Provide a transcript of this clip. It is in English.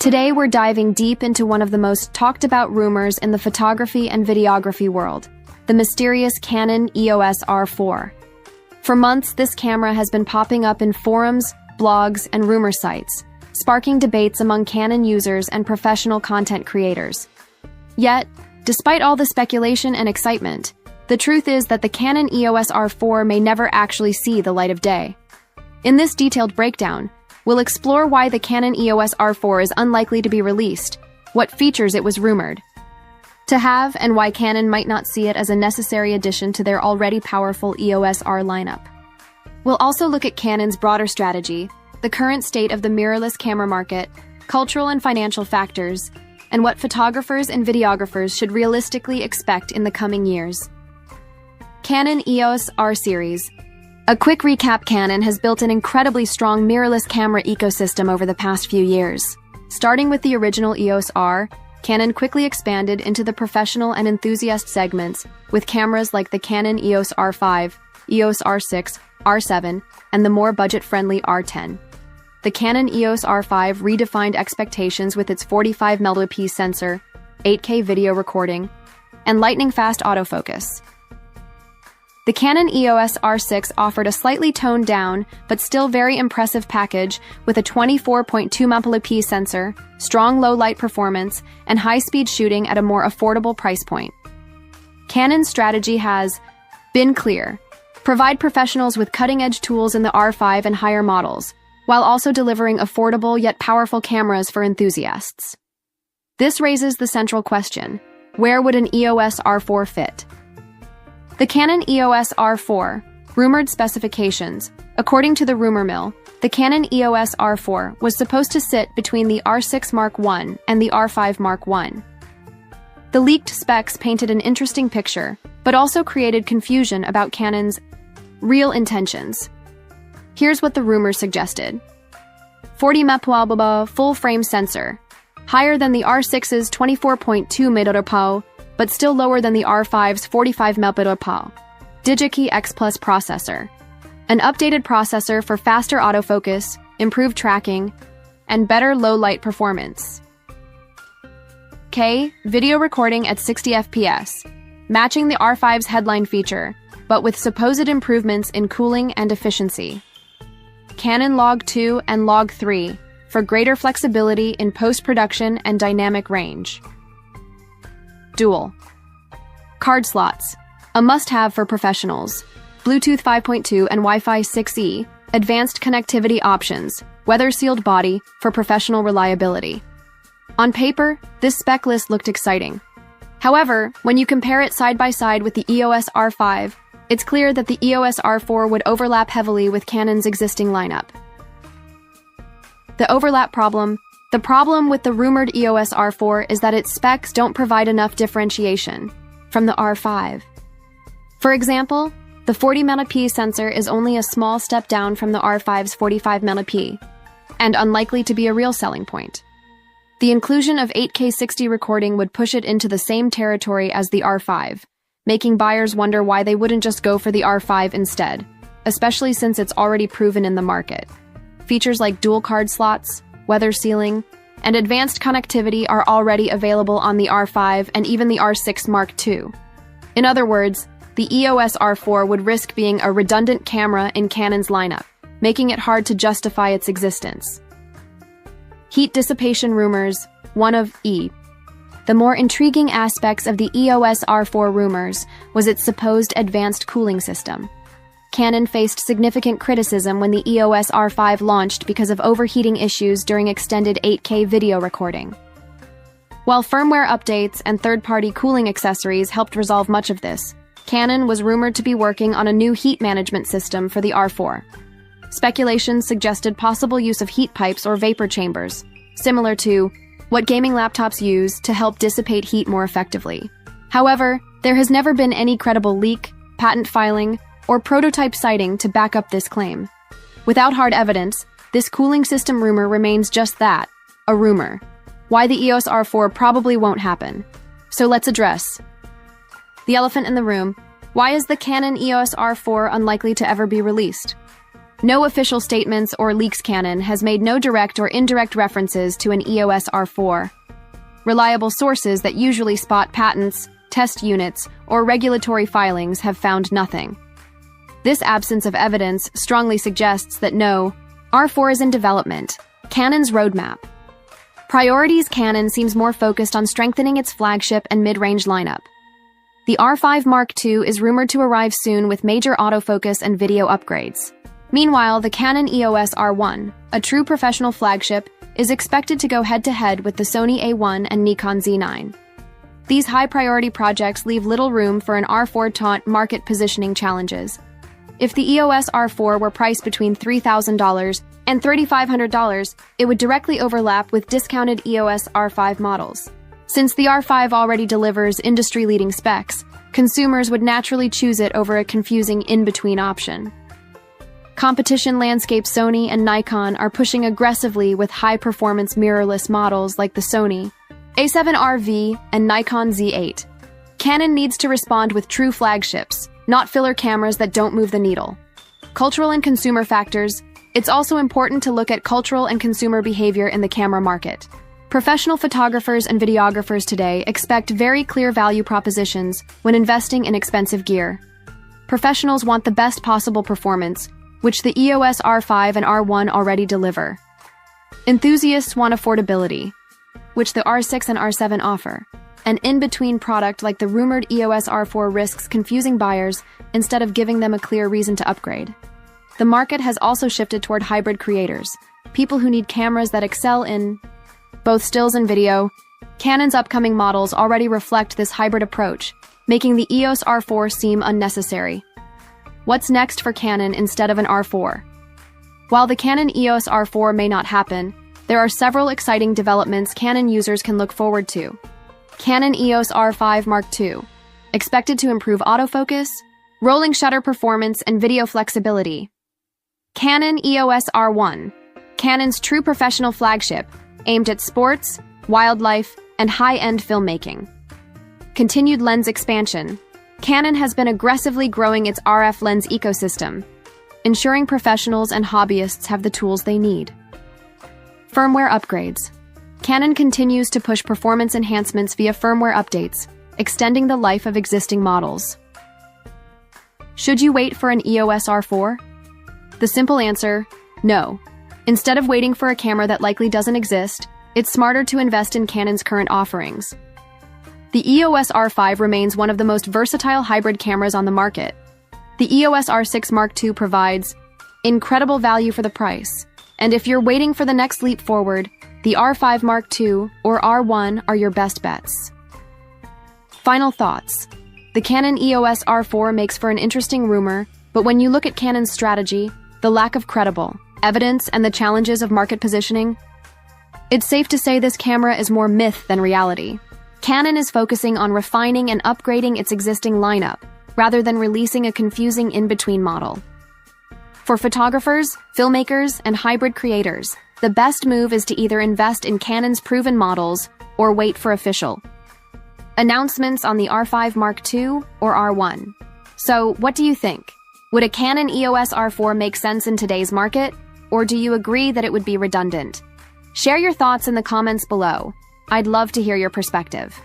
Today we're diving deep into one of the most talked about rumors in the photography and videography world, the mysterious Canon EOS R4. For months, this camera has been popping up in forums, blogs, and rumor sites, sparking debates among Canon users and professional content creators. Yet, despite all the speculation and excitement, the truth is that the Canon EOS R4 may never actually see the light of day. In this detailed breakdown, we'll explore why the Canon EOS R4 is unlikely to be released, what features it was rumored to have, and why Canon might not see it as a necessary addition to their already powerful EOS R lineup. We'll also look at Canon's broader strategy, the current state of the mirrorless camera market, cultural and financial factors, and what photographers and videographers should realistically expect in the coming years. Canon EOS R series. A quick recap: Canon has built an incredibly strong mirrorless camera ecosystem over the past few years. Starting with the original EOS R, Canon quickly expanded into the professional and enthusiast segments with cameras like the Canon EOS R5, EOS R6, R7, and the more budget-friendly R10. The Canon EOS R5 redefined expectations with its 45 megapixel sensor, 8K video recording, and lightning-fast autofocus. The Canon EOS R6 offered a slightly toned-down, but still very impressive package with a 24.2 megapixel sensor, strong low-light performance, and high-speed shooting at a more affordable price point. Canon's strategy has been clear: provide professionals with cutting-edge tools in the R5 and higher models, while also delivering affordable yet powerful cameras for enthusiasts. This raises the central question: where would an EOS R4 fit? The Canon EOS R4, rumored specifications. According to the rumor mill, the Canon EOS R4 was supposed to sit between the R6 Mark I and the R5 Mark I. The leaked specs painted an interesting picture, but also created confusion about Canon's real intentions. Here's what the rumors suggested: 40 megapixel full-frame sensor, higher than the R6's 24.2 megapixel, but still lower than the R5's 45 megapixel. DIGIC X Plus processor, an updated processor for faster autofocus, improved tracking, and better low-light performance. Video recording at 60 FPS, matching the R5's headline feature, but with supposed improvements in cooling and efficiency. Canon Log 2 and Log 3 for greater flexibility in post-production and dynamic range. Dual card slots, a must-have for professionals. Bluetooth 5.2 and Wi-Fi 6E, advanced connectivity options, weather-sealed body for professional reliability. On paper, this spec list looked exciting. However, when you compare it side by side with the EOS R5, it's clear that the EOS R4 would overlap heavily with Canon's existing lineup. The overlap problem. The problem with the rumored EOS R4 is that its specs don't provide enough differentiation from the R5. For example, the 40 megapixel sensor is only a small step down from the R5's 45 megapixel, and unlikely to be a real selling point. The inclusion of 8K 60 recording would push it into the same territory as the R5, making buyers wonder why they wouldn't just go for the R5 instead, especially since it's already proven in the market. Features like dual card slots, weather sealing, and advanced connectivity are already available on the R5 and even the R6 Mark II. In other words, the EOS R4 would risk being a redundant camera in Canon's lineup, making it hard to justify its existence. Heat dissipation rumors, one of E. The more intriguing aspects of the EOS R4 rumors was its supposed advanced cooling system. Canon faced significant criticism when the EOS R5 launched because of overheating issues during extended 8K video recording. While firmware updates and third-party cooling accessories helped resolve much of this, Canon was rumored to be working on a new heat management system for the R4. Speculations suggested possible use of heat pipes or vapor chambers, similar to what gaming laptops use to help dissipate heat more effectively. However, there has never been any credible leak, patent filing, or prototype sighting to back up this claim. Without hard evidence, this cooling system rumor remains just that, a rumor. Why the EOS R4 probably won't happen. So let's address the elephant in the room. Why is the Canon EOS R4 unlikely to ever be released? No official statements or leaks. Canon has made no direct or indirect references to an EOS R4. Reliable sources that usually spot patents, test units, or regulatory filings have found nothing. This absence of evidence strongly suggests that no, R4 is in development. Canon's roadmap. Priorities. Canon seems more focused on strengthening its flagship and mid-range lineup. The R5 Mark II is rumored to arrive soon with major autofocus and video upgrades. Meanwhile, the Canon EOS R1, a true professional flagship, is expected to go head-to-head with the Sony A1 and Nikon Z9. These high-priority projects leave little room for an R4 taunt market positioning challenges. If the EOS R4 were priced between $3,000 and $3,500, it would directly overlap with discounted EOS R5 models. Since the R5 already delivers industry-leading specs, consumers would naturally choose it over a confusing in-between option. Competition landscape. Sony and Nikon are pushing aggressively with high-performance mirrorless models like the Sony A7RV and Nikon Z8. Canon needs to respond with true flagships, not filler cameras that don't move the needle. Cultural and consumer factors. It's also important to look at cultural and consumer behavior in the camera market. Professional photographers and videographers today expect very clear value propositions when investing in expensive gear. Professionals want the best possible performance, which the EOS R5 and R1 already deliver. Enthusiasts want affordability, which the R6 and R7 offer. An in-between product like the rumored EOS R4 risks confusing buyers instead of giving them a clear reason to upgrade. The market has also shifted toward hybrid creators, people who need cameras that excel in both stills and video. Canon's upcoming models already reflect this hybrid approach, making the EOS R4 seem unnecessary. What's next for Canon instead of an R4? While the Canon EOS R4 may not happen, there are several exciting developments Canon users can look forward to. Canon EOS R5 Mark II, expected to improve autofocus, rolling shutter performance, and video flexibility. Canon EOS R1, Canon's true professional flagship, aimed at sports, wildlife, and high-end filmmaking. Continued lens expansion. Canon has been aggressively growing its RF lens ecosystem, ensuring professionals and hobbyists have the tools they need. Firmware upgrades. Canon continues to push performance enhancements via firmware updates, extending the life of existing models. Should you wait for an EOS R4? The simple answer, no. Instead of waiting for a camera that likely doesn't exist, it's smarter to invest in Canon's current offerings. The EOS R5 remains one of the most versatile hybrid cameras on the market. The EOS R6 Mark II provides incredible value for the price, and if you're waiting for the next leap forward, the R5 Mark II or R1 are your best bets. Final thoughts. The Canon EOS R4 makes for an interesting rumor, but when you look at Canon's strategy, the lack of credible evidence, and the challenges of market positioning, it's safe to say this camera is more myth than reality. Canon is focusing on refining and upgrading its existing lineup, rather than releasing a confusing in-between model. For photographers, filmmakers, and hybrid creators, the best move is to either invest in Canon's proven models or wait for official announcements on the R5 Mark II or R1. So, what do you think? Would a Canon EOS R4 make sense in today's market, or do you agree that it would be redundant? Share your thoughts in the comments below. I'd love to hear your perspective.